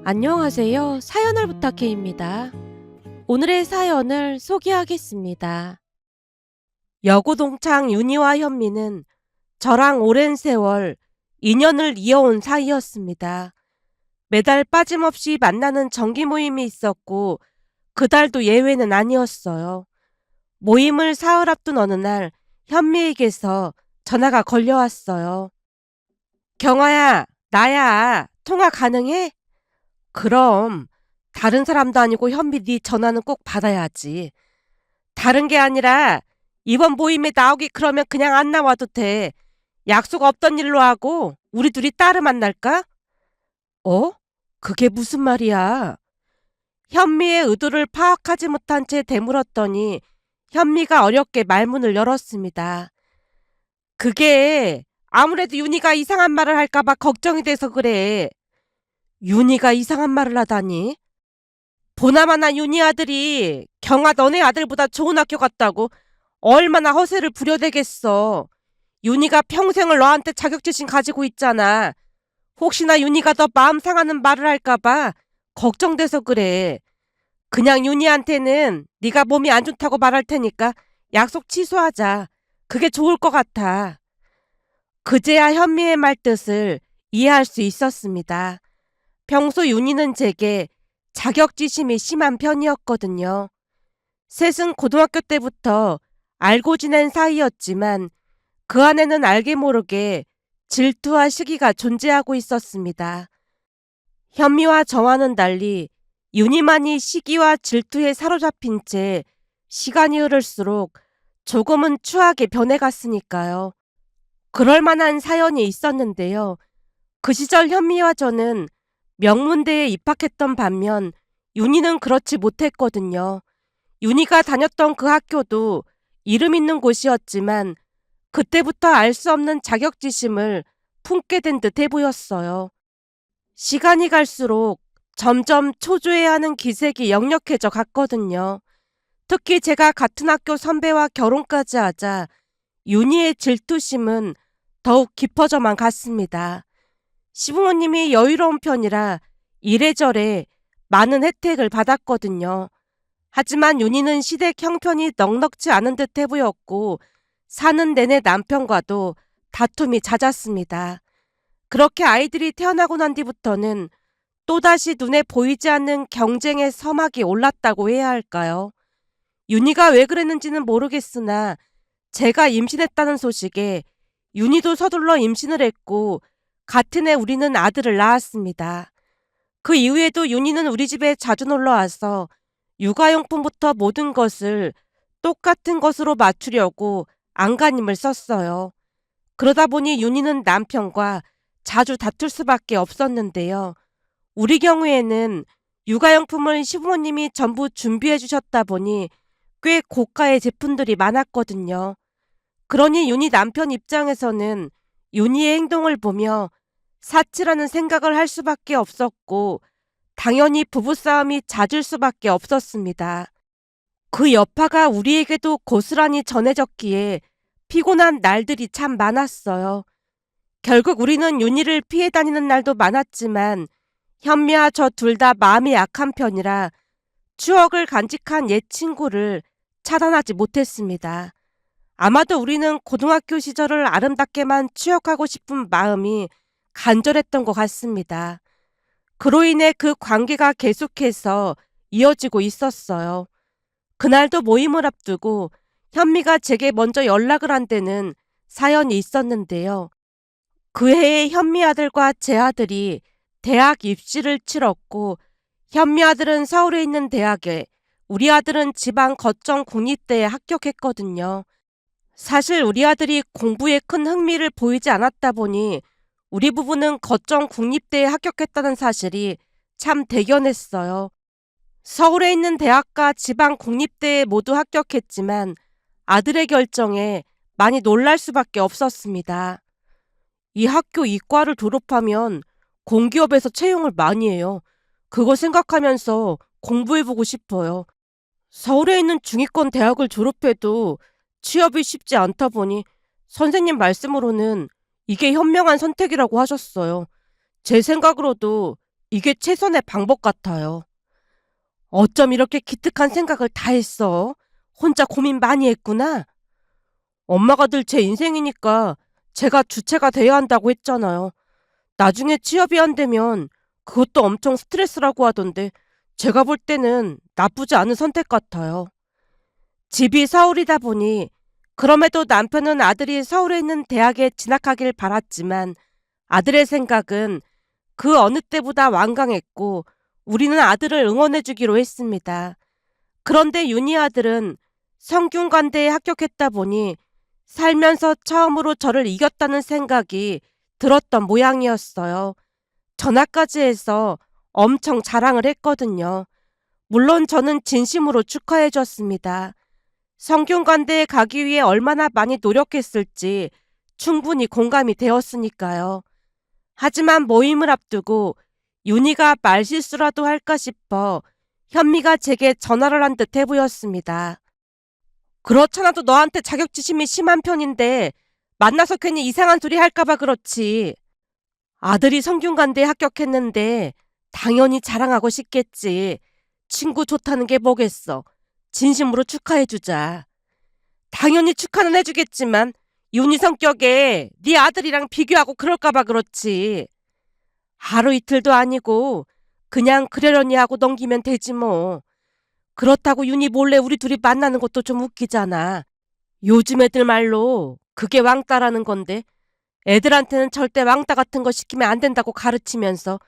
안녕하세요. 사연을 부탁해입니다. 오늘의 사연을 소개하겠습니다. 여고동창 윤희와 현미는 저랑 오랜 세월 인연을 이어온 사이였습니다. 매달 빠짐없이 만나는 정기 모임이 있었고 그달도 예외는 아니었어요. 모임을 사흘 앞둔 어느 날 현미에게서 전화가 걸려왔어요. 경아야, 나야. 통화 가능해? 그럼 다른 사람도 아니고 현미 네 전화는 꼭 받아야지. 다른 게 아니라 이번 모임에 나오기 그러면 그냥 안 나와도 돼. 약속 없던 일로 하고 우리 둘이 따로 만날까? 어? 그게 무슨 말이야? 현미의 의도를 파악하지 못한 채 되물었더니 현미가 어렵게 말문을 열었습니다. 그게 아무래도 윤희가 이상한 말을 할까봐 걱정이 돼서 그래. 윤희가 이상한 말을 하다니? 보나마나 윤희 아들이 경아 너네 아들보다 좋은 학교 갔다고 얼마나 허세를 부려대겠어. 윤희가 평생을 너한테 자격지심 가지고 있잖아. 혹시나 윤희가 더 마음 상하는 말을 할까봐 걱정돼서 그래. 그냥 윤희한테는 네가 몸이 안 좋다고 말할 테니까 약속 취소하자. 그게 좋을 것 같아. 그제야 현미의 말뜻을 이해할 수 있었습니다. 평소 윤희는 제게 자격지심이 심한 편이었거든요. 셋은 고등학교 때부터 알고 지낸 사이였지만 그 안에는 알게 모르게 질투와 시기가 존재하고 있었습니다. 현미와 저와는 달리 윤희만이 시기와 질투에 사로잡힌 채 시간이 흐를수록 조금은 추하게 변해갔으니까요. 그럴 만한 사연이 있었는데요. 그 시절 현미와 저는 명문대에 입학했던 반면 윤희는 그렇지 못했거든요. 윤희가 다녔던 그 학교도 이름 있는 곳이었지만 그때부터 알 수 없는 자격지심을 품게 된 듯해 보였어요. 시간이 갈수록 점점 초조해하는 기색이 역력해져 갔거든요. 특히 제가 같은 학교 선배와 결혼까지 하자 윤희의 질투심은 더욱 깊어져만 갔습니다. 시부모님이 여유로운 편이라 이래저래 많은 혜택을 받았거든요. 하지만 윤희는 시댁 형편이 넉넉지 않은 듯해 보였고 사는 내내 남편과도 다툼이 잦았습니다. 그렇게 아이들이 태어나고 난 뒤부터는 또다시 눈에 보이지 않는 경쟁의 서막이 올랐다고 해야 할까요? 윤희가 왜 그랬는지는 모르겠으나 제가 임신했다는 소식에 윤희도 서둘러 임신을 했고 같은 해 우리는 아들을 낳았습니다. 그 이후에도 윤희는 우리 집에 자주 놀러와서 육아용품부터 모든 것을 똑같은 것으로 맞추려고 안간힘을 썼어요. 그러다 보니 윤희는 남편과 자주 다툴 수밖에 없었는데요. 우리 경우에는 육아용품을 시부모님이 전부 준비해 주셨다 보니 꽤 고가의 제품들이 많았거든요. 그러니 윤희 남편 입장에서는 윤희의 행동을 보며 사치라는 생각을 할 수밖에 없었고 당연히 부부싸움이 잦을 수밖에 없었습니다. 그 여파가 우리에게도 고스란히 전해졌기에 피곤한 날들이 참 많았어요. 결국 우리는 윤희를 피해 다니는 날도 많았지만 현미와 저 둘 다 마음이 약한 편이라 추억을 간직한 옛 친구를 차단하지 못했습니다. 아마도 우리는 고등학교 시절을 아름답게만 추억하고 싶은 마음이 간절했던 것 같습니다. 그로 인해 그 관계가 계속해서 이어지고 있었어요. 그날도 모임을 앞두고 현미가 제게 먼저 연락을 한 데는 사연이 있었는데요. 그 해에 현미 아들과 제 아들이 대학 입시를 치렀고 현미 아들은 서울에 있는 대학에 우리 아들은 지방 거점 국립대에 합격했거든요. 사실 우리 아들이 공부에 큰 흥미를 보이지 않았다 보니 우리 부부는 거점 국립대에 합격했다는 사실이 참 대견했어요. 서울에 있는 대학과 지방 국립대에 모두 합격했지만 아들의 결정에 많이 놀랄 수밖에 없었습니다. 이 학교 이과를 졸업하면 공기업에서 채용을 많이 해요. 그거 생각하면서 공부해보고 싶어요. 서울에 있는 중위권 대학을 졸업해도 취업이 쉽지 않다 보니 선생님 말씀으로는 이게 현명한 선택이라고 하셨어요. 제 생각으로도 이게 최선의 방법 같아요. 어쩜 이렇게 기특한 생각을 다 했어? 혼자 고민 많이 했구나. 엄마가 늘 제 인생이니까 제가 주체가 돼야 한다고 했잖아요. 나중에 취업이 안 되면 그것도 엄청 스트레스라고 하던데 제가 볼 때는 나쁘지 않은 선택 같아요. 집이 서울이다 보니 그럼에도 남편은 아들이 서울에 있는 대학에 진학하길 바랐지만 아들의 생각은 그 어느 때보다 완강했고 우리는 아들을 응원해주기로 했습니다. 그런데 윤희 아들은 성균관대에 합격했다 보니 살면서 처음으로 저를 이겼다는 생각이 들었던 모양이었어요. 전화까지 해서 엄청 자랑을 했거든요. 물론 저는 진심으로 축하해줬습니다. 성균관대에 가기 위해 얼마나 많이 노력했을지 충분히 공감이 되었으니까요. 하지만 모임을 앞두고 윤희가 말실수라도 할까 싶어 현미가 제게 전화를 한 듯해 보였습니다. 그렇잖아도 너한테 자격지심이 심한 편인데 만나서 괜히 이상한 소리 할까봐 그렇지. 아들이 성균관대에 합격했는데 당연히 자랑하고 싶겠지. 친구 좋다는 게 뭐겠어. 진심으로 축하해주자. 당연히 축하는 해주겠지만 윤희 성격에 네 아들이랑 비교하고 그럴까봐 그렇지. 하루 이틀도 아니고 그냥 그러려니 하고 넘기면 되지 뭐. 그렇다고 윤희 몰래 우리 둘이 만나는 것도 좀 웃기잖아. 요즘 애들 말로 그게 왕따라는 건데 애들한테는 절대 왕따 같은 거 시키면 안 된다고 가르치면서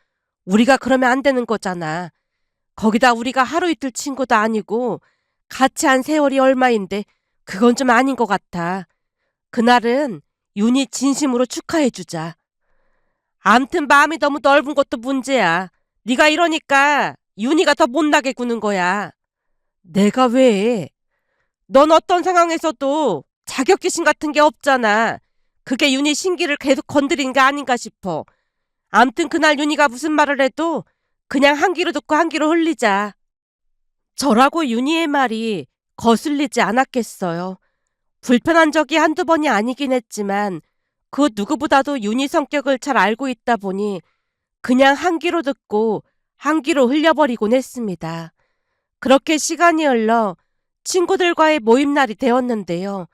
우리가 그러면 안 되는 거잖아. 거기다 우리가 하루 이틀 친구도 아니고 같이 한 세월이 얼마인데 그건 좀 아닌 것 같아. 그날은 윤희 진심으로 축하해주자. 암튼 마음이 너무 넓은 것도 문제야. 네가 이러니까 윤희가 더 못나게 구는 거야. 내가 왜? 넌 어떤 상황에서도 자격지심 같은 게 없잖아. 그게 윤희 신기를 계속 건드린 게 아닌가 싶어. 암튼 그날 윤희가 무슨 말을 해도 그냥 한 귀로 듣고 한 귀로 흘리자. 저라고 윤희의 말이 거슬리지 않았겠어요. 불편한 적이 한두 번이 아니긴 했지만 그 누구보다도 윤희 성격을 잘 알고 있다 보니 그냥 한 귀로 듣고 한 귀로 흘려버리곤 했습니다. 그렇게 시간이 흘러 친구들과의 모임날이 되었는데요.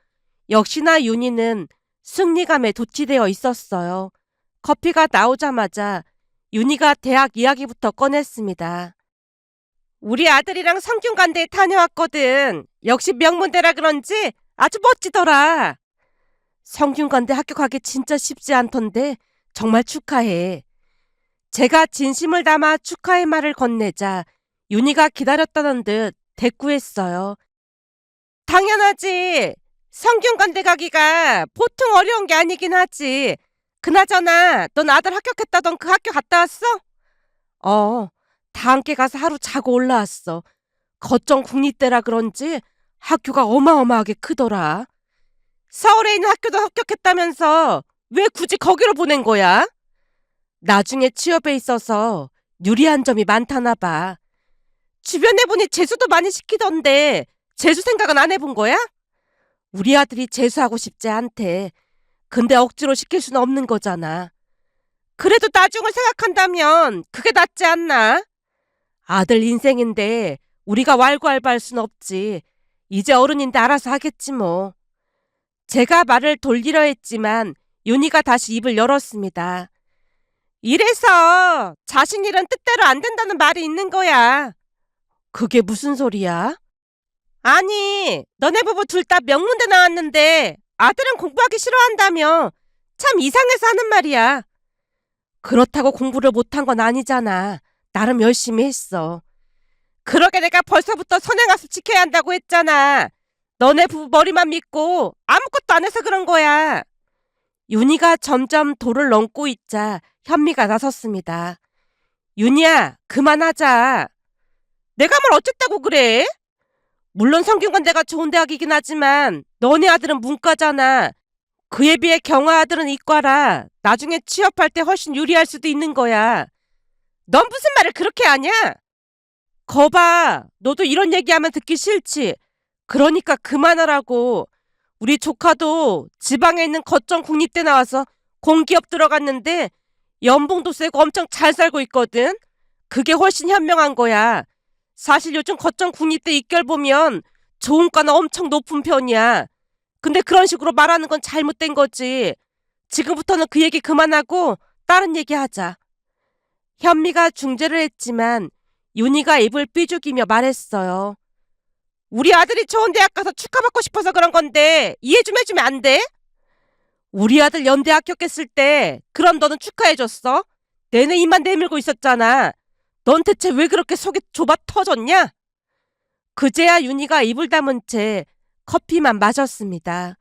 역시나 윤희는 승리감에 도취되어 있었어요. 커피가 나오자마자 윤희가 대학 이야기부터 꺼냈습니다. 우리 아들이랑 성균관대에 다녀왔거든. 역시 명문대라 그런지 아주 멋지더라. 성균관대 합격하기 진짜 쉽지 않던데 정말 축하해. 제가 진심을 담아 축하의 말을 건네자 윤희가 기다렸다는 듯 대꾸했어요. 당연하지. 성균관대 가기가 보통 어려운 게 아니긴 하지. 그나저나 넌 아들 합격했다던 그 학교 갔다 왔어? 다 함께 가서 하루 자고 올라왔어. 거점 국립대라 그런지 학교가 어마어마하게 크더라. 서울에 있는 학교도 합격했다면서 왜 굳이 거기로 보낸 거야? 나중에 취업에 있어서 유리한 점이 많다나 봐. 주변에 보니 재수도 많이 시키던데 재수 생각은 안 해본 거야? 우리 아들이 재수하고 싶지 않대. 근데 억지로 시킬 수는 없는 거잖아. 그래도 나중을 생각한다면 그게 낫지 않나? 아들 인생인데 우리가 왈가왈부할 순 없지. 이제 어른인데 알아서 하겠지 뭐. 제가 말을 돌리려 했지만 윤희가 다시 입을 열었습니다. 이래서 자신 일은 뜻대로 안 된다는 말이 있는 거야. 그게 무슨 소리야? 아니, 너네 부부 둘 다 명문대 나왔는데 아들은 공부하기 싫어한다며. 참 이상해서 하는 말이야. 그렇다고 공부를 못한 건 아니잖아. 나름 열심히 했어. 그러게 내가 벌써부터 선행학습 지켜야 한다고 했잖아. 너네 부부 머리만 믿고 아무것도 안 해서 그런 거야. 윤희가 점점 도를 넘고 있자 현미가 나섰습니다. 윤희야, 그만하자. 내가 뭘 어쨌다고 그래? 물론 성균관대가 좋은 대학이긴 하지만 너네 아들은 문과잖아. 그에 비해 경아 아들은 이과라. 나중에 취업할 때 훨씬 유리할 수도 있는 거야. 넌 무슨 말을 그렇게 하냐? 거봐, 너도 이런 얘기하면 듣기 싫지. 그러니까 그만하라고. 우리 조카도 지방에 있는 거점 국립대 나와서 공기업 들어갔는데 연봉도 세고 엄청 잘 살고 있거든. 그게 훨씬 현명한 거야. 사실 요즘 거점 국립대 입결 보면 좋은 과는 엄청 높은 편이야. 근데 그런 식으로 말하는 건 잘못된 거지. 지금부터는 그 얘기 그만하고 다른 얘기 하자. 현미가 중재를 했지만 윤희가 입을 삐죽이며 말했어요. 우리 아들이 좋은 대학 가서 축하받고 싶어서 그런 건데 이해 좀 해주면 안 돼? 우리 아들 연대 합격했을 때 그럼 너는 축하해줬어? 내내 입만 내밀고 있었잖아. 넌 대체 왜 그렇게 속이 좁아 터졌냐? 그제야 윤희가 입을 다문 채 커피만 마셨습니다.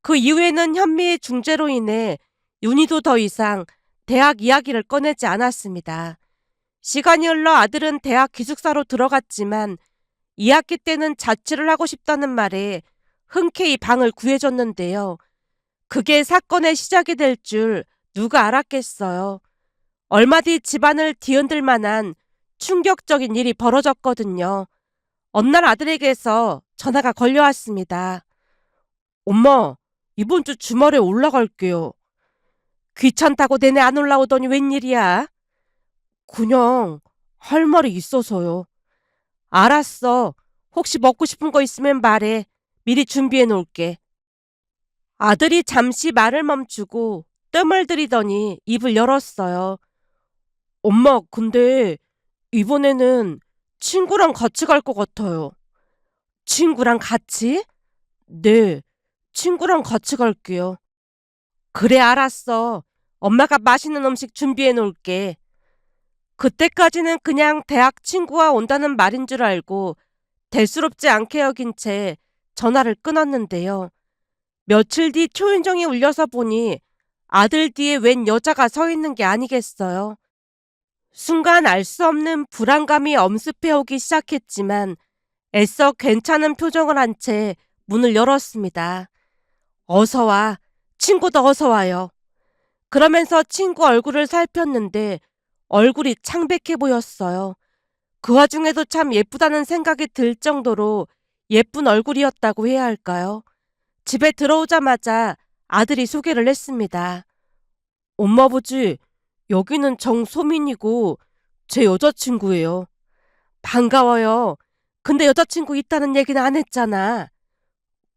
그 이후에는 현미의 중재로 인해 윤희도 더 이상 대학 이야기를 꺼내지 않았습니다. 시간이 흘러 아들은 대학 기숙사로 들어갔지만 2학기 때는 자취를 하고 싶다는 말에 흔쾌히 방을 구해줬는데요. 그게 사건의 시작이 될 줄 누가 알았겠어요. 얼마 뒤 집안을 뒤흔들 만한 충격적인 일이 벌어졌거든요. 어느 날 아들에게서 전화가 걸려왔습니다. 엄마, 이번 주 주말에 올라갈게요. 귀찮다고 내내 안 올라오더니 웬일이야? 그냥 할 말이 있어서요. 알았어. 혹시 먹고 싶은 거 있으면 말해. 미리 준비해 놓을게. 아들이 잠시 말을 멈추고 뜸을 들이더니 입을 열었어요. 엄마, 근데 이번에는 친구랑 같이 갈 것 같아요. 친구랑 같이? 네, 친구랑 같이 갈게요. 그래, 알았어. 엄마가 맛있는 음식 준비해 놓을게. 그때까지는 그냥 대학 친구와 온다는 말인 줄 알고 대수롭지 않게 여긴 채 전화를 끊었는데요. 며칠 뒤 초인종이 울려서 보니 아들 뒤에 웬 여자가 서 있는 게 아니겠어요. 순간 알 수 없는 불안감이 엄습해오기 시작했지만 애써 괜찮은 표정을 한 채 문을 열었습니다. 어서 와. 친구도 어서 와요. 그러면서 친구 얼굴을 살폈는데 얼굴이 창백해 보였어요. 그 와중에도 참 예쁘다는 생각이 들 정도로 예쁜 얼굴이었다고 해야 할까요? 집에 들어오자마자 아들이 소개를 했습니다. 엄마 아버지, 여기는 정소민이고 제 여자친구예요. 반가워요. 근데 여자친구 있다는 얘기는 안 했잖아.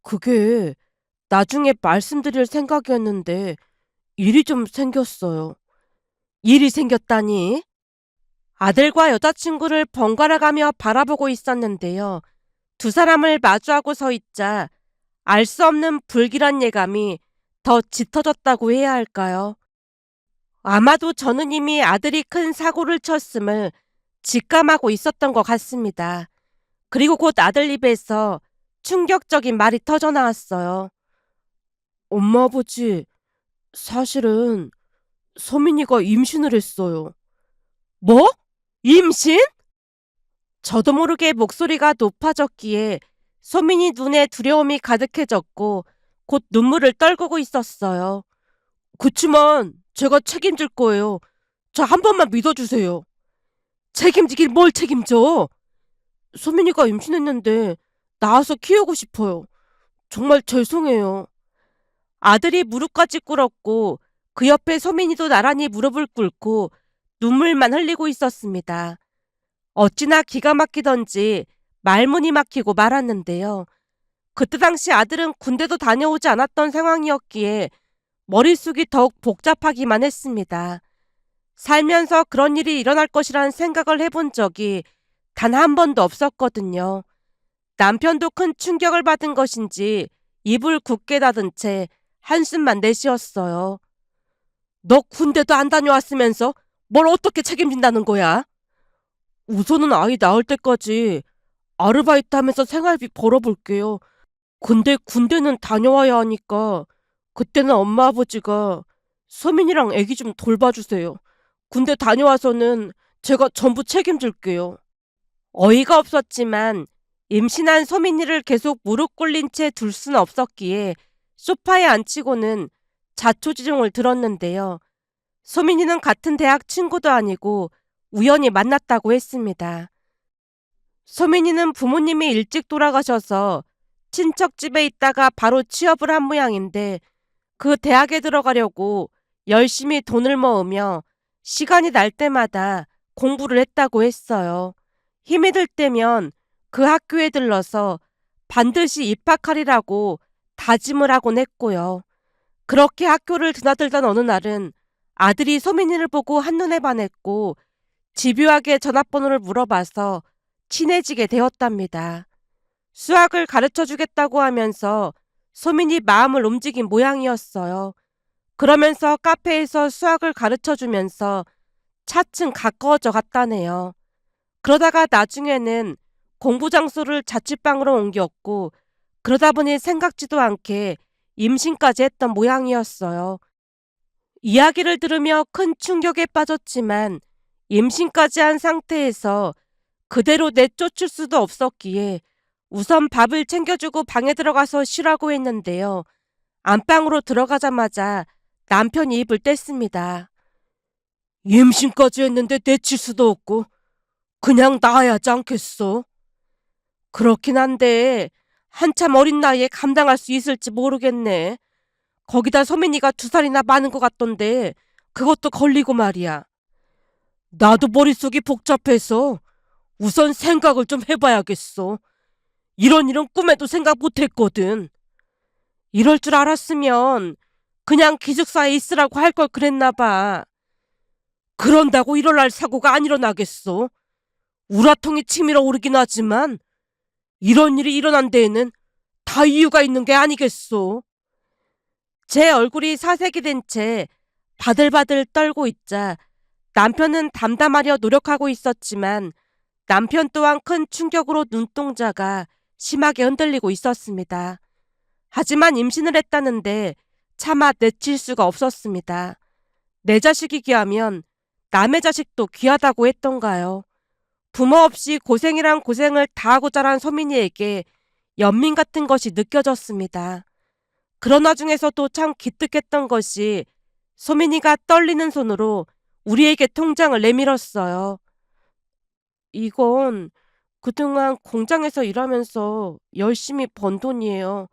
그게 나중에 말씀드릴 생각이었는데 일이 좀 생겼어요. 일이 생겼다니? 아들과 여자친구를 번갈아 가며 바라보고 있었는데요. 두 사람을 마주하고 서 있자 알 수 없는 불길한 예감이 더 짙어졌다고 해야 할까요? 아마도 저는 이미 아들이 큰 사고를 쳤음을 직감하고 있었던 것 같습니다. 그리고 곧 아들 입에서 충격적인 말이 터져 나왔어요. 엄마 아버지, 사실은 서민이가 임신을 했어요. 뭐? 임신? 저도 모르게 목소리가 높아졌기에 소민이 눈에 두려움이 가득해졌고 곧 눈물을 떨구고 있었어요. 그치만 제가 책임질 거예요. 저 한 번만 믿어주세요. 책임지긴 뭘 책임져? 소민이가 임신했는데 낳아서 키우고 싶어요. 정말 죄송해요. 아들이 무릎까지 꿇었고 그 옆에 소민이도 나란히 무릎을 꿇고 눈물만 흘리고 있었습니다. 어찌나 기가 막히던지 말문이 막히고 말았는데요. 그때 당시 아들은 군대도 다녀오지 않았던 상황이었기에 머릿속이 더욱 복잡하기만 했습니다. 살면서 그런 일이 일어날 것이란 생각을 해본 적이 단 한 번도 없었거든요. 남편도 큰 충격을 받은 것인지 입을 굳게 닫은 채 한숨만 내쉬었어요. 너 군대도 안 다녀왔으면서 뭘 어떻게 책임진다는 거야? 우선은 아이 낳을 때까지 아르바이트 하면서 생활비 벌어볼게요. 근데 군대는 다녀와야 하니까 그때는 엄마 아버지가 소민이랑 애기 좀 돌봐주세요. 군대 다녀와서는 제가 전부 책임질게요. 어이가 없었지만 임신한 소민이를 계속 무릎 꿇린 채 둘 수는 없었기에 소파에 앉히고는 자초지종을 들었는데요. 소민이는 같은 대학 친구도 아니고 우연히 만났다고 했습니다. 소민이는 부모님이 일찍 돌아가셔서 친척 집에 있다가 바로 취업을 한 모양인데 그 대학에 들어가려고 열심히 돈을 모으며 시간이 날 때마다 공부를 했다고 했어요. 힘이 들 때면 그 학교에 들러서 반드시 입학하리라고 다짐을 하곤 했고요. 그렇게 학교를 드나들던 어느 날은 아들이 소민이를 보고 한눈에 반했고 집요하게 전화번호를 물어봐서 친해지게 되었답니다. 수학을 가르쳐 주겠다고 하면서 소민이 마음을 움직인 모양이었어요. 그러면서 카페에서 수학을 가르쳐 주면서 차츰 가까워져 갔다네요. 그러다가 나중에는 공부 장소를 자취방으로 옮겼고 그러다 보니 생각지도 않게 임신까지 했던 모양이었어요. 이야기를 들으며 큰 충격에 빠졌지만 임신까지 한 상태에서 그대로 내쫓을 수도 없었기에 우선 밥을 챙겨주고 방에 들어가서 쉬라고 했는데요. 안방으로 들어가자마자 남편이 입을 뗐습니다. 임신까지 했는데 내칠 수도 없고 그냥 낳아야 하지 않겠어? 그렇긴 한데 한참 어린 나이에 감당할 수 있을지 모르겠네. 거기다 소민이가 2살이나 많은 것 같던데 그것도 걸리고 말이야. 나도 머릿속이 복잡해서 우선 생각을 좀 해봐야겠어. 이런 일은 꿈에도 생각 못했거든. 이럴 줄 알았으면 그냥 기숙사에 있으라고 할 걸 그랬나 봐. 그런다고 일어날 사고가 안 일어나겠어. 우라통이 치밀어 오르긴 하지만 이런 일이 일어난 데에는 다 이유가 있는 게 아니겠소. 제 얼굴이 사색이 된 채 바들바들 떨고 있자 남편은 담담하려 노력하고 있었지만 남편 또한 큰 충격으로 눈동자가 심하게 흔들리고 있었습니다. 하지만 임신을 했다는데 차마 내칠 수가 없었습니다. 내 자식이 귀하면 남의 자식도 귀하다고 했던가요. 부모 없이 고생이란 고생을 다하고 자란 소민이에게 연민 같은 것이 느껴졌습니다. 그런 와중에서도 참 기특했던 것이 소민이가 떨리는 손으로 우리에게 통장을 내밀었어요. 이건 그동안 공장에서 일하면서 열심히 번 돈이에요.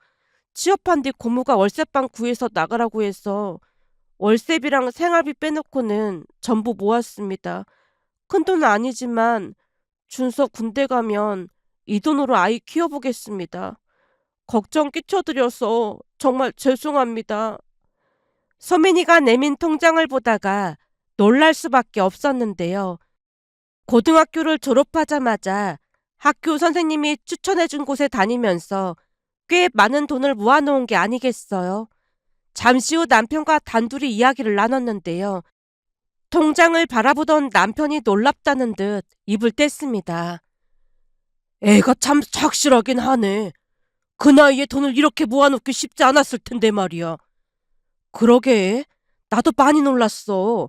취업한 뒤 고모가 월세방 구해서 나가라고 해서 월세비랑 생활비 빼놓고는 전부 모았습니다. 큰 돈은 아니지만 준서 군대 가면 이 돈으로 아이 키워보겠습니다. 걱정 끼쳐드려서 정말 죄송합니다. 소민이가 내민 통장을 보다가 놀랄 수밖에 없었는데요. 고등학교를 졸업하자마자 학교 선생님이 추천해준 곳에 다니면서 꽤 많은 돈을 모아놓은 게 아니겠어요. 잠시 후 남편과 단둘이 이야기를 나눴는데요. 통장을 바라보던 남편이 놀랍다는 듯 입을 뗐습니다. 애가 참 착실하긴 하네. 그 나이에 돈을 이렇게 모아놓기 쉽지 않았을 텐데 말이야. 그러게, 나도 많이 놀랐어.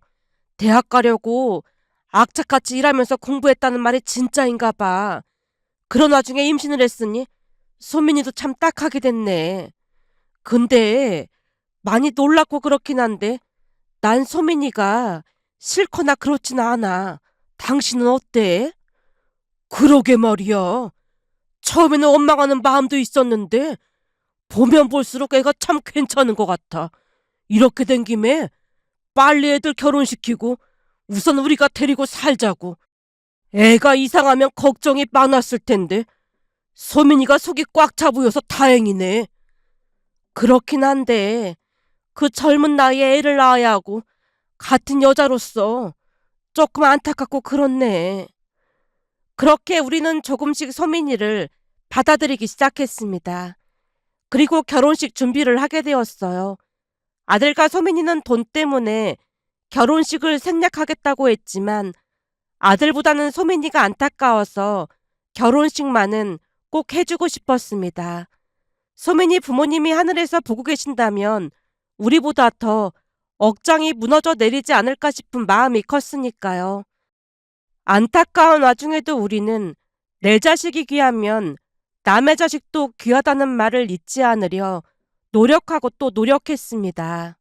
대학 가려고 악착같이 일하면서 공부했다는 말이 진짜인가 봐. 그런 와중에 임신을 했으니 소민이도 참 딱하게 됐네. 근데 많이 놀랍고 그렇긴 한데 난 소민이가 싫거나 그렇진 않아. 당신은 어때? 그러게 말이야. 처음에는 원망하는 마음도 있었는데 보면 볼수록 애가 참 괜찮은 것 같아. 이렇게 된 김에 빨리 애들 결혼시키고 우선 우리가 데리고 살자고. 애가 이상하면 걱정이 많았을 텐데 소민이가 속이 꽉 차 보여서 다행이네. 그렇긴 한데 그 젊은 나이에 애를 낳아야 하고 같은 여자로서 조금 안타깝고 그렇네. 그렇게 우리는 조금씩 소민이를 받아들이기 시작했습니다. 그리고 결혼식 준비를 하게 되었어요. 아들과 소민이는 돈 때문에 결혼식을 생략하겠다고 했지만 아들보다는 소민이가 안타까워서 결혼식만은 꼭 해주고 싶었습니다. 소민이 부모님이 하늘에서 보고 계신다면 우리보다 더 억장이 무너져 내리지 않을까 싶은 마음이 컸으니까요. 안타까운 와중에도 우리는 내 자식이 귀하면 남의 자식도 귀하다는 말을 잊지 않으려 노력하고 또 노력했습니다.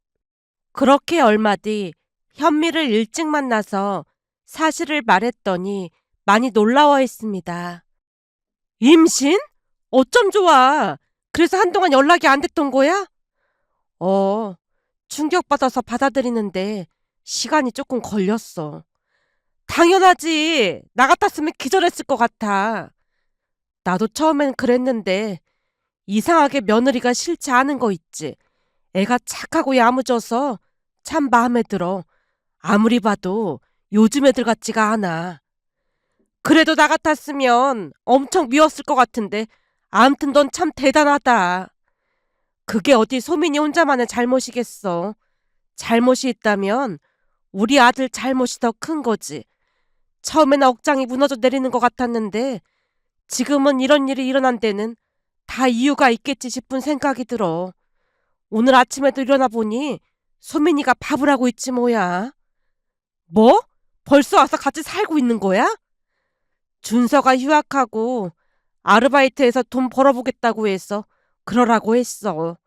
그렇게 얼마 뒤 현미를 일찍 만나서 사실을 말했더니 많이 놀라워했습니다. 임신? 어쩜 좋아. 그래서 한동안 연락이 안 됐던 거야? 충격받아서 받아들이는데 시간이 조금 걸렸어. 당연하지. 나 같았으면 기절했을 것 같아. 나도 처음엔 그랬는데 이상하게 며느리가 싫지 않은 거 있지. 애가 착하고 야무져서 참 마음에 들어. 아무리 봐도 요즘 애들 같지가 않아. 그래도 나 같았으면 엄청 미웠을 것 같은데 아무튼 넌 참 대단하다. 그게 어디 소민이 혼자만의 잘못이겠어. 잘못이 있다면 우리 아들 잘못이 더 큰 거지. 처음에는 억장이 무너져 내리는 것 같았는데 지금은 이런 일이 일어난 데는 다 이유가 있겠지 싶은 생각이 들어. 오늘 아침에도 일어나 보니 소민이가 밥을 하고 있지 뭐야. 뭐? 벌써 와서 같이 살고 있는 거야? 준서가 휴학하고 아르바이트해서 돈 벌어보겠다고 해서 그러라고 했어.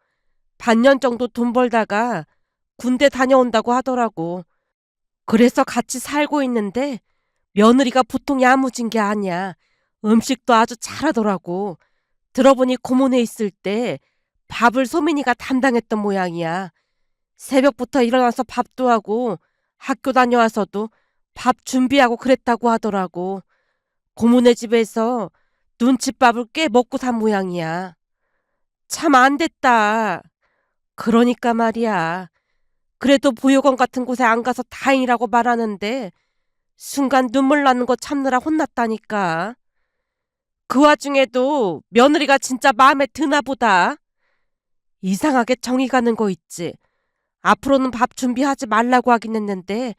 반년 정도 돈 벌다가 군대 다녀온다고 하더라고. 그래서 같이 살고 있는데 며느리가 보통 야무진 게 아니야. 음식도 아주 잘하더라고. 들어보니 고모네 있을 때 밥을 소민이가 담당했던 모양이야. 새벽부터 일어나서 밥도 하고 학교 다녀와서도 밥 준비하고 그랬다고 하더라고. 고모네 집에서 눈칫밥을 꽤 먹고 산 모양이야. 참 안 됐다. 그러니까 말이야. 그래도 보육원 같은 곳에 안 가서 다행이라고 말하는데 순간 눈물 나는 거 참느라 혼났다니까. 그 와중에도 며느리가 진짜 마음에 드나 보다. 이상하게 정이 가는 거 있지. 앞으로는 밥 준비하지 말라고 하긴 했는데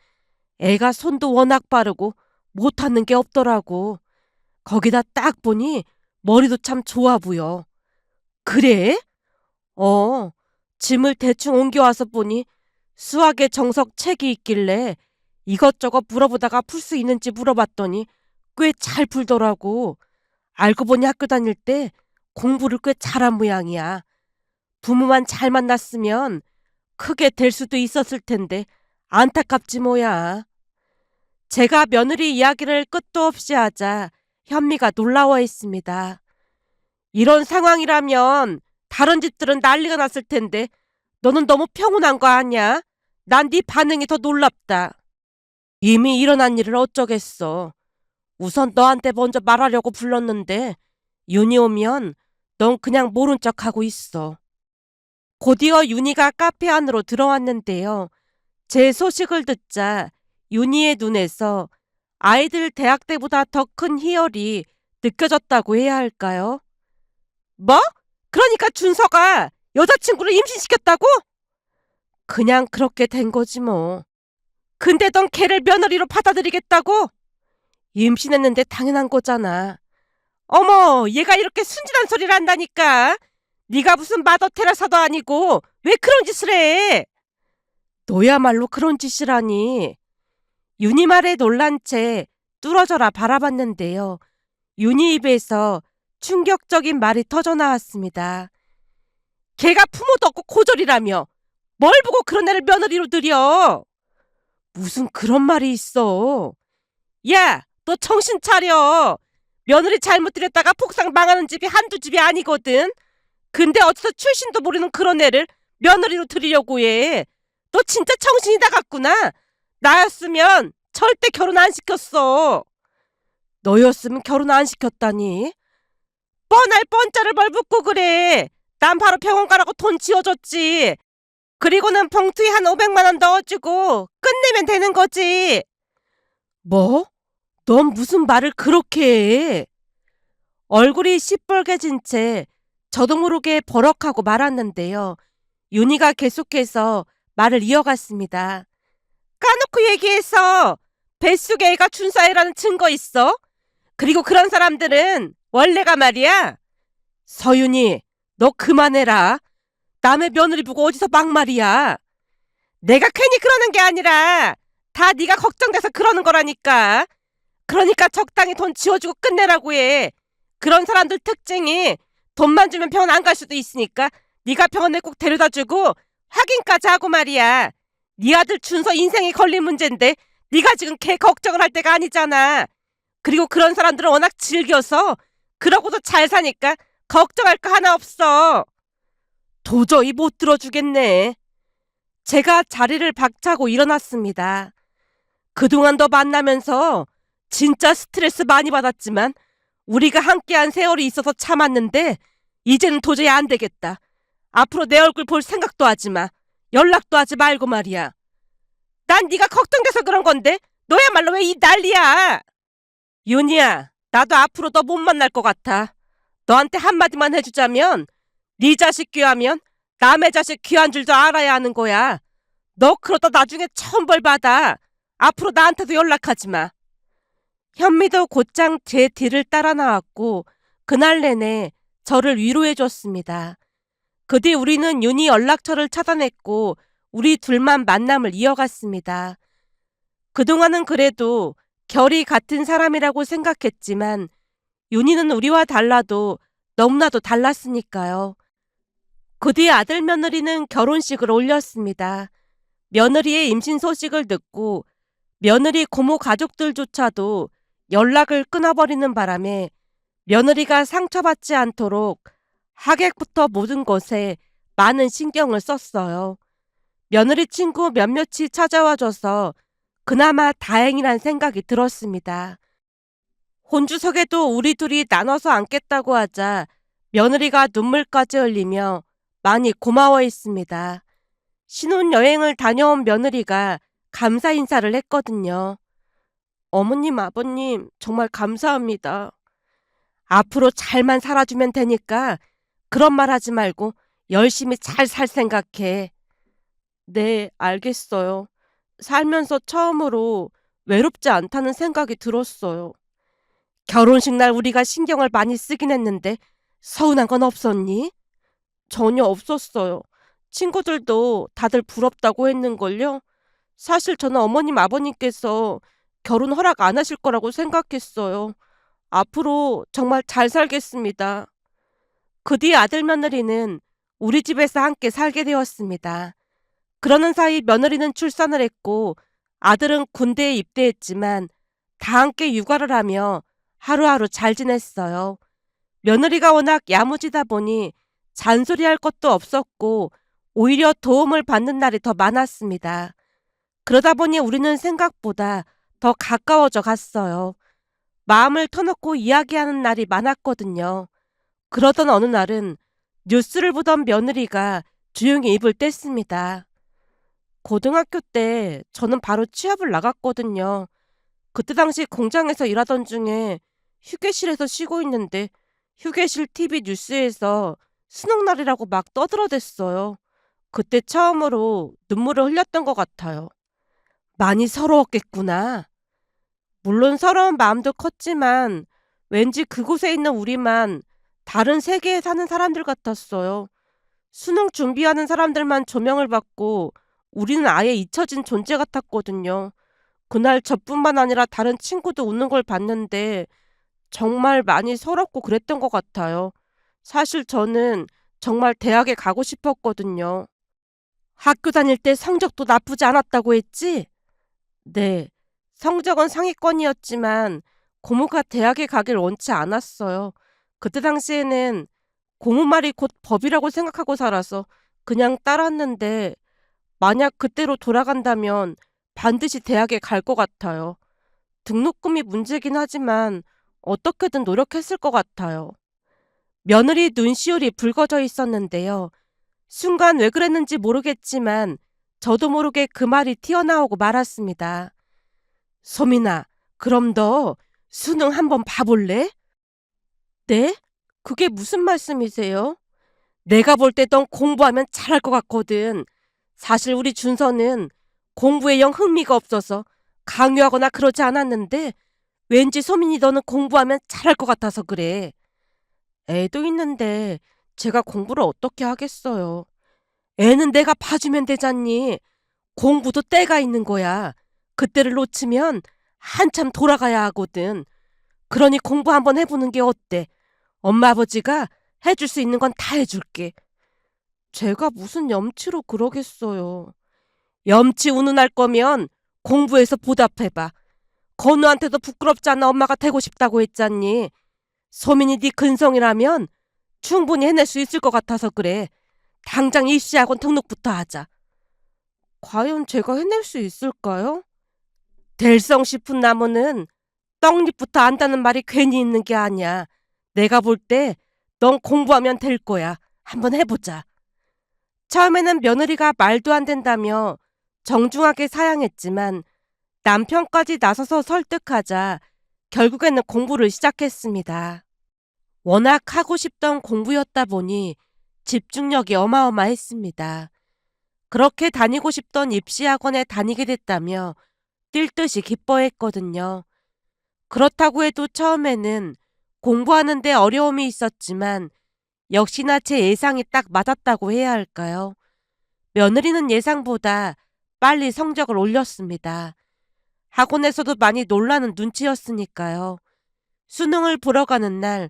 애가 손도 워낙 빠르고 못하는 게 없더라고. 거기다 딱 보니 머리도 참 좋아 보여. 그래? 어, 짐을 대충 옮겨와서 보니 수학의 정석 책이 있길래 이것저것 물어보다가 풀 수 있는지 물어봤더니 꽤 잘 풀더라고. 알고 보니 학교 다닐 때 공부를 꽤 잘한 모양이야. 부모만 잘 만났으면 크게 될 수도 있었을 텐데 안타깝지 뭐야. 제가 며느리 이야기를 끝도 없이 하자 현미가 놀라워했습니다. 이런 상황이라면 다른 집들은 난리가 났을 텐데 너는 너무 평온한 거 아니야? 난 네 반응이 더 놀랍다. 이미 일어난 일을 어쩌겠어. 우선 너한테 먼저 말하려고 불렀는데 윤희 오면 넌 그냥 모른 척하고 있어. 곧이어 윤희가 카페 안으로 들어왔는데요. 제 소식을 듣자 윤희의 눈에서 아이들 대학 때보다 더 큰 희열이 느껴졌다고 해야 할까요? 뭐? 그러니까 준서가 여자친구를 임신시켰다고? 그냥 그렇게 된 거지 뭐. 근데 넌 걔를 며느리로 받아들이겠다고? 임신했는데 당연한 거잖아. 어머, 얘가 이렇게 순진한 소리를 한다니까. 네가 무슨 마더 테라사도 아니고 왜 그런 짓을 해? 너야말로 그런 짓이라니. 윤희 말에 놀란 채 뚫어져라 바라봤는데요. 윤희 입에서 충격적인 말이 터져 나왔습니다. 걔가 부모도 없고 고졸이라며 뭘 보고 그런 애를 며느리로 들여? 무슨 그런 말이 있어. 야, 너 정신 차려. 며느리 잘못 들였다가 폭삭 망하는 집이 한두 집이 아니거든. 근데 어디서 출신도 모르는 그런 애를 며느리로 들이려고 해. 너 진짜 정신이 나갔구나. 나였으면 절대 결혼 안 시켰어. 너였으면 결혼 안 시켰다니. 뻔할 뻔짜를 뭘 묻고 그래. 난 바로 병원 가라고 돈 지어줬지. 그리고는 봉투에 한 500만 원 넣어주고 끝내면 되는 거지. 뭐? 넌 무슨 말을 그렇게 해? 얼굴이 시뻘개진 채 저도 모르게 버럭하고 말았는데요. 윤희가 계속해서 말을 이어갔습니다. 까놓고 얘기해서 뱃속에 애가 준서애라는 증거 있어? 그리고 그런 사람들은 원래가 말이야. 서윤이, 너 그만해라. 남의 며느리 보고 어디서 막말이야. 내가 괜히 그러는 게 아니라 다 네가 걱정돼서 그러는 거라니까. 그러니까 적당히 돈 지워주고 끝내라고 해. 그런 사람들 특징이 돈만 주면 병원 안 갈 수도 있으니까 네가 병원에 꼭 데려다주고 확인까지 하고 말이야. 네 아들 준서 인생이 걸린 문제인데 네가 지금 걔 걱정을 할 때가 아니잖아. 그리고 그런 사람들은 워낙 즐겨서 그러고도 잘 사니까 걱정할 거 하나 없어. 도저히 못 들어주겠네. 제가 자리를 박차고 일어났습니다. 그동안 너 만나면서 진짜 스트레스 많이 받았지만 우리가 함께한 세월이 있어서 참았는데 이제는 도저히 안 되겠다. 앞으로 내 얼굴 볼 생각도 하지 마. 연락도 하지 말고 말이야. 난 네가 걱정돼서 그런 건데 너야말로 왜 이 난리야. 윤희야, 나도 앞으로 너 못 만날 것 같아. 너한테 한마디만 해주자면 네 자식 귀하면 남의 자식 귀한 줄도 알아야 하는 거야. 너 그러다 나중에 천벌 받아. 앞으로 나한테도 연락하지 마. 현미도 곧장 제 뒤를 따라 나왔고 그날 내내 저를 위로해 줬습니다. 그 뒤 우리는 윤희 연락처를 차단했고 우리 둘만 만남을 이어갔습니다. 그동안은 그래도 결이 같은 사람이라고 생각했지만 윤희는 우리와 달라도 너무나도 달랐으니까요. 그 뒤 아들 며느리는 결혼식을 올렸습니다. 며느리의 임신 소식을 듣고 며느리 고모 가족들조차도 연락을 끊어버리는 바람에 며느리가 상처받지 않도록 하객부터 모든 것에 많은 신경을 썼어요. 며느리 친구 몇몇이 찾아와줘서 그나마 다행이란 생각이 들었습니다. 혼주석에도 우리 둘이 나눠서 앉겠다고 하자 며느리가 눈물까지 흘리며 많이 고마워했습니다. 신혼여행을 다녀온 며느리가 감사 인사를 했거든요. 어머님, 아버님, 정말 감사합니다. 앞으로 잘만 살아주면 되니까 그런 말 하지 말고 열심히 잘 살 생각해. 네, 알겠어요. 살면서 처음으로 외롭지 않다는 생각이 들었어요. 결혼식 날 우리가 신경을 많이 쓰긴 했는데 서운한 건 없었니? 전혀 없었어요. 친구들도 다들 부럽다고 했는걸요. 사실 저는 어머님 아버님께서 결혼 허락 안 하실 거라고 생각했어요. 앞으로 정말 잘 살겠습니다. 그 뒤 아들 며느리는 우리 집에서 함께 살게 되었습니다. 그러는 사이 며느리는 출산을 했고 아들은 군대에 입대했지만 다 함께 육아를 하며 하루하루 잘 지냈어요. 며느리가 워낙 야무지다 보니 잔소리할 것도 없었고 오히려 도움을 받는 날이 더 많았습니다. 그러다 보니 우리는 생각보다 더 가까워져 갔어요. 마음을 터놓고 이야기하는 날이 많았거든요. 그러던 어느 날은 뉴스를 보던 며느리가 조용히 입을 뗐습니다. 고등학교 때 저는 바로 취업을 나갔거든요. 그때 당시 공장에서 일하던 중에 휴게실에서 쉬고 있는데 휴게실 TV 뉴스에서 수능날이라고 막 떠들어댔어요. 그때 처음으로 눈물을 흘렸던 것 같아요. 많이 서러웠겠구나. 물론 서러운 마음도 컸지만 왠지 그곳에 있는 우리만 다른 세계에 사는 사람들 같았어요. 수능 준비하는 사람들만 조명을 받고 우리는 아예 잊혀진 존재 같았거든요. 그날 저뿐만 아니라 다른 친구도 웃는 걸 봤는데 정말 많이 서럽고 그랬던 것 같아요. 사실 저는 정말 대학에 가고 싶었거든요. 학교 다닐 때 성적도 나쁘지 않았다고 했지? 네. 성적은 상위권이었지만 고모가 대학에 가길 원치 않았어요. 그때 당시에는 고모 말이 곧 법이라고 생각하고 살아서 그냥 따랐는데 만약 그때로 돌아간다면 반드시 대학에 갈 것 같아요. 등록금이 문제긴 하지만 어떻게든 노력했을 것 같아요. 며느리 눈시울이 붉어져 있었는데요. 순간 왜 그랬는지 모르겠지만 저도 모르게 그 말이 튀어나오고 말았습니다. 소민아, 그럼 너 수능 한번 봐볼래? 네? 그게 무슨 말씀이세요? 내가 볼 때 넌 공부하면 잘할 것 같거든. 사실 우리 준서는 공부에 영 흥미가 없어서 강요하거나 그러지 않았는데 왠지 소민이 너는 공부하면 잘할 것 같아서 그래. 애도 있는데 제가 공부를 어떻게 하겠어요. 애는 내가 봐주면 되잖니. 공부도 때가 있는 거야. 그때를 놓치면 한참 돌아가야 하거든. 그러니 공부 한번 해보는 게 어때? 엄마 아버지가 해줄 수 있는 건 다 해줄게. 제가 무슨 염치로 그러겠어요. 염치 운운할 거면 공부해서 보답해봐. 건우한테도 부끄럽지 않아 엄마가 되고 싶다고 했잖니. 소민이 네 근성이라면 충분히 해낼 수 있을 것 같아서 그래. 당장 입시학원 등록부터 하자. 과연 제가 해낼 수 있을까요? 될성 싶은 나무는 떡잎부터 안다는 말이 괜히 있는 게 아니야. 내가 볼 때 넌 공부하면 될 거야. 한번 해보자. 처음에는 며느리가 말도 안 된다며 정중하게 사양했지만 남편까지 나서서 설득하자 결국에는 공부를 시작했습니다. 워낙 하고 싶던 공부였다 보니 집중력이 어마어마했습니다. 그렇게 다니고 싶던 입시학원에 다니게 됐다며 뛸 듯이 기뻐했거든요. 그렇다고 해도 처음에는 공부하는데 어려움이 있었지만 역시나 제 예상이 딱 맞았다고 해야 할까요? 며느리는 예상보다 빨리 성적을 올렸습니다. 학원에서도 많이 놀라는 눈치였으니까요. 수능을 보러 가는 날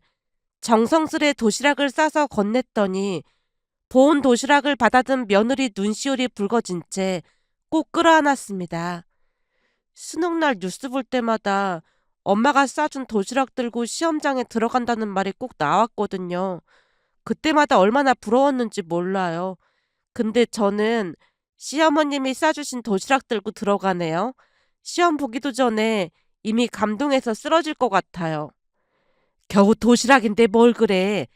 정성스레 도시락을 싸서 건넸더니 보온 도시락을 받아든 며느리 눈시울이 붉어진 채 꼭 끌어안았습니다. 수능날 뉴스 볼 때마다 엄마가 싸준 도시락 들고 시험장에 들어간다는 말이 꼭 나왔거든요. 그때마다 얼마나 부러웠는지 몰라요. 근데 저는 시어머님이 싸주신 도시락 들고 들어가네요. 시험 보기도 전에 이미 감동해서 쓰러질 것 같아요. 겨우 도시락인데 뭘 그래.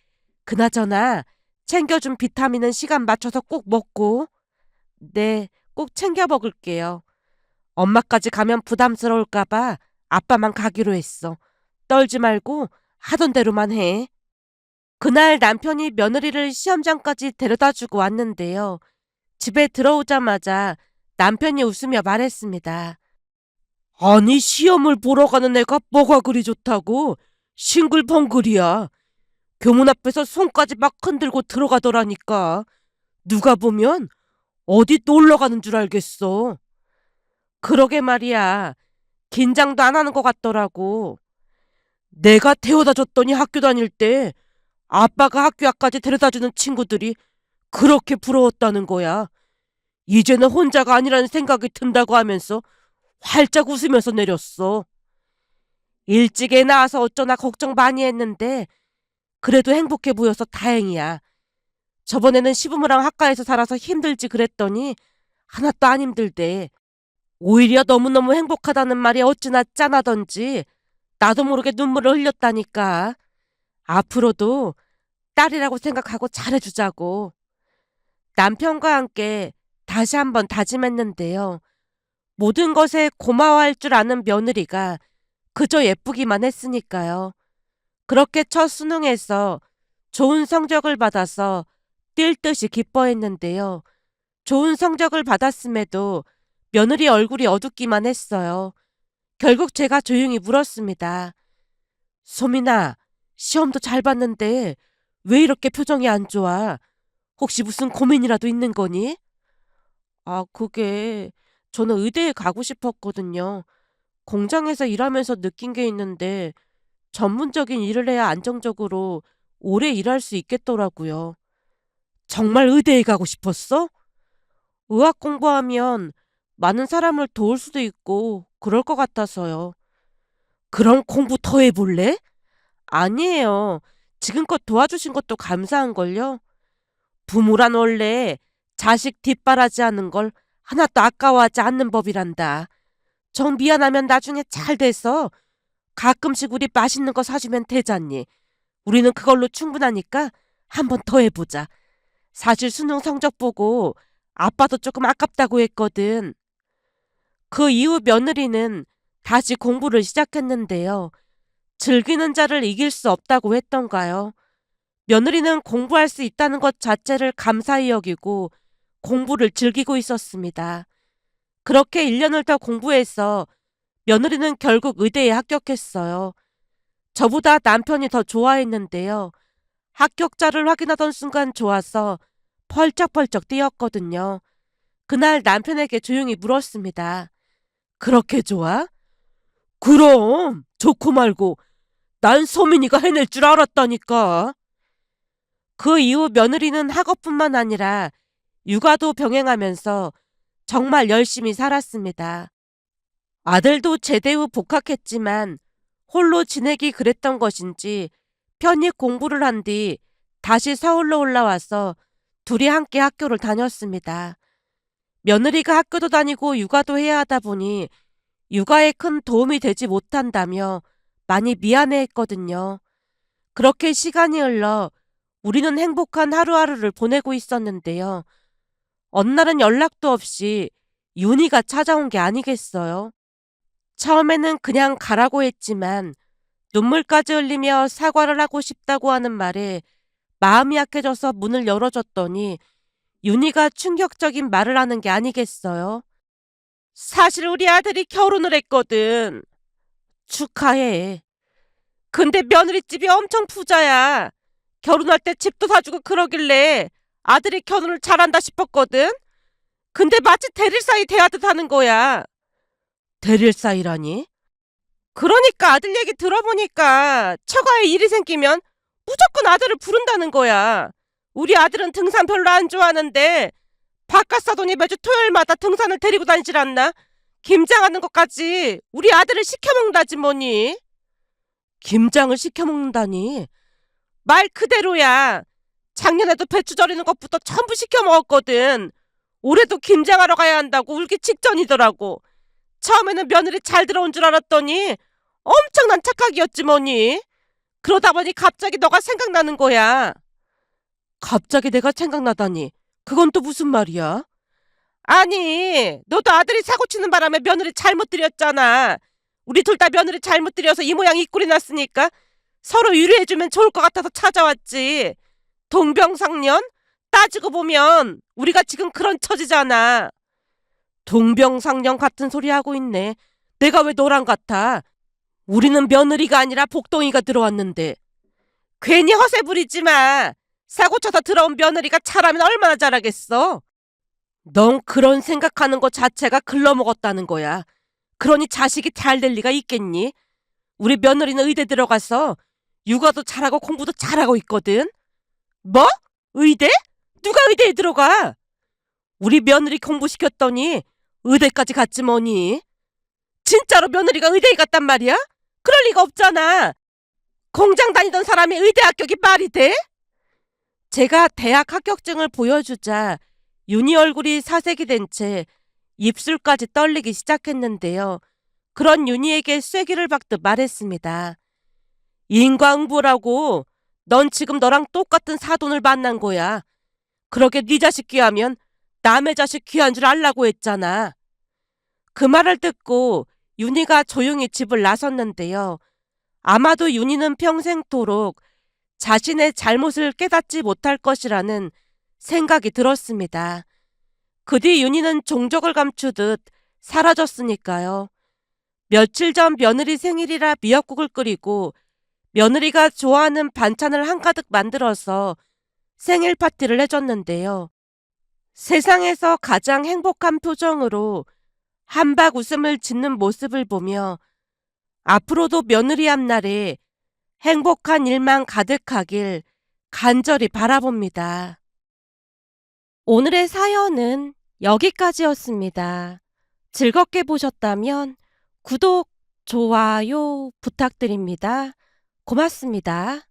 그나저나 챙겨준 비타민은 시간 맞춰서 꼭 먹고. 네, 꼭 챙겨 먹을게요. 엄마까지 가면 부담스러울까봐 아빠만 가기로 했어. 떨지 말고 하던 대로만 해. 그날 남편이 며느리를 시험장까지 데려다 주고 왔는데요. 집에 들어오자마자 남편이 웃으며 말했습니다. 아니, 시험을 보러 가는 애가 뭐가 그리 좋다고? 싱글벙글이야. 교문 앞에서 손까지 막 흔들고 들어가더라니까. 누가 보면 어디 놀러 가는 줄 알겠어. 그러게 말이야. 긴장도 안 하는 것 같더라고. 내가 태워다 줬더니 학교 다닐 때 아빠가 학교 앞까지 데려다주는 친구들이 그렇게 부러웠다는 거야. 이제는 혼자가 아니라는 생각이 든다고 하면서 활짝 웃으면서 내렸어. 일찍 애 낳아서 어쩌나 걱정 많이 했는데 그래도 행복해 보여서 다행이야. 저번에는 시부모랑 학가에서 살아서 힘들지 그랬더니 하나도 안 힘들대. 오히려 너무너무 행복하다는 말이 어찌나 짠하던지 나도 모르게 눈물을 흘렸다니까. 앞으로도 딸이라고 생각하고 잘해주자고. 남편과 함께 다시 한번 다짐했는데요. 모든 것에 고마워할 줄 아는 며느리가 그저 예쁘기만 했으니까요. 그렇게 첫 수능에서 좋은 성적을 받아서 뛸 듯이 기뻐했는데요. 좋은 성적을 받았음에도 며느리 얼굴이 어둡기만 했어요. 결국 제가 조용히 물었습니다. 소민아, 시험도 잘 봤는데 왜 이렇게 표정이 안 좋아? 혹시 무슨 고민이라도 있는 거니? 그게 저는 의대에 가고 싶었거든요. 공장에서 일하면서 느낀 게 있는데 전문적인 일을 해야 안정적으로 오래 일할 수 있겠더라고요. 정말 의대에 가고 싶었어? 의학 공부하면 많은 사람을 도울 수도 있고 그럴 것 같아서요. 그럼 공부 더 해볼래? 아니에요. 지금껏 도와주신 것도 감사한걸요. 부모란 원래 자식 뒷바라지하는 걸 하나도 아까워하지 않는 법이란다. 정 미안하면 나중에 잘 돼서 가끔씩 우리 맛있는 거 사주면 되잖니. 우리는 그걸로 충분하니까 한 번 더 해보자. 사실 수능 성적 보고 아빠도 조금 아깝다고 했거든. 그 이후 며느리는 다시 공부를 시작했는데요. 즐기는 자를 이길 수 없다고 했던가요? 며느리는 공부할 수 있다는 것 자체를 감사히 여기고 공부를 즐기고 있었습니다. 그렇게 1년을 더 공부해서 며느리는 결국 의대에 합격했어요. 저보다 남편이 더 좋아했는데요. 합격자를 확인하던 순간 좋아서 펄쩍펄쩍 뛰었거든요. 그날 남편에게 조용히 물었습니다. 그렇게 좋아? 그럼 좋고 말고 난 소민이가 해낼 줄 알았다니까. 그 이후 며느리는 학업뿐만 아니라 육아도 병행하면서 정말 열심히 살았습니다. 아들도 제대 후 복학했지만 홀로 지내기 그랬던 것인지 편입 공부를 한 뒤 다시 서울로 올라와서 둘이 함께 학교를 다녔습니다. 며느리가 학교도 다니고 육아도 해야 하다 보니 육아에 큰 도움이 되지 못한다며 많이 미안해했거든요. 그렇게 시간이 흘러 우리는 행복한 하루하루를 보내고 있었는데요. 어느 날은 연락도 없이 윤희가 찾아온 게 아니겠어요. 처음에는 그냥 가라고 했지만 눈물까지 흘리며 사과를 하고 싶다고 하는 말에 마음이 약해져서 문을 열어줬더니 윤희가 충격적인 말을 하는 게 아니겠어요. 사실 우리 아들이 결혼을 했거든. 축하해. 근데 며느리집이 엄청 부자야. 결혼할 때 집도 사주고 그러길래 아들이 결혼을 잘한다 싶었거든. 근데 마치 대릴사이 대하듯 하는 거야. 대릴사이라니? 그러니까 아들 얘기 들어보니까 처가에 일이 생기면 무조건 아들을 부른다는 거야. 우리 아들은 등산 별로 안 좋아하는데 바깥 사돈이 매주 토요일마다 등산을 데리고 다니질 않나? 김장하는 것까지 우리 아들을 시켜먹는다지 뭐니? 김장을 시켜먹는다니? 말 그대로야. 작년에도 배추 절이는 것부터 전부 시켜먹었거든. 올해도 김장하러 가야 한다고 울기 직전이더라고. 처음에는 며느리 잘 들어온 줄 알았더니 엄청난 착각이었지 뭐니. 그러다 보니 갑자기 너가 생각나는 거야. 갑자기 내가 생각나다니. 그건 또 무슨 말이야? 아니, 너도 아들이 사고치는 바람에 며느리 잘못 들였잖아. 우리 둘 다 며느리 잘못 들여서 이 모양 이 꼴이 났으니까 서로 위로해주면 좋을 것 같아서 찾아왔지. 동병상련? 따지고 보면 우리가 지금 그런 처지잖아. 동병상련 같은 소리 하고 있네. 내가 왜 너랑 같아? 우리는 며느리가 아니라 복덩이가 들어왔는데. 괜히 허세 부리지 마. 사고 쳐서 들어온 며느리가 잘하면 얼마나 잘하겠어. 넌 그런 생각하는 것 자체가 글러먹었다는 거야. 그러니 자식이 잘 될 리가 있겠니? 우리 며느리는 의대 들어가서 육아도 잘하고 공부도 잘하고 있거든. 뭐? 의대? 누가 의대에 들어가? 우리 며느리 공부시켰더니 의대까지 갔지 뭐니. 진짜로 며느리가 의대에 갔단 말이야? 그럴 리가 없잖아. 공장 다니던 사람이 의대 합격이 말이 돼? 제가 대학 합격증을 보여주자 윤희 얼굴이 사색이 된 채 입술까지 떨리기 시작했는데요. 그런 윤희에게 쐐기를 박듯 말했습니다. 인과응보라고. 넌 지금 너랑 똑같은 사돈을 만난 거야. 그러게 네 자식 귀하면 남의 자식 귀한 줄 알라고 했잖아. 그 말을 듣고 윤희가 조용히 집을 나섰는데요. 아마도 윤희는 평생토록 자신의 잘못을 깨닫지 못할 것이라는 생각이 들었습니다. 그 뒤 윤희는 종적을 감추듯 사라졌으니까요. 며칠 전 며느리 생일이라 미역국을 끓이고 며느리가 좋아하는 반찬을 한가득 만들어서 생일 파티를 해줬는데요. 세상에서 가장 행복한 표정으로 한박 웃음을 짓는 모습을 보며 앞으로도 며느리 앞날에 행복한 일만 가득하길 간절히 바라봅니다. 오늘의 사연은 여기까지였습니다. 즐겁게 보셨다면 구독, 좋아요 부탁드립니다. 고맙습니다.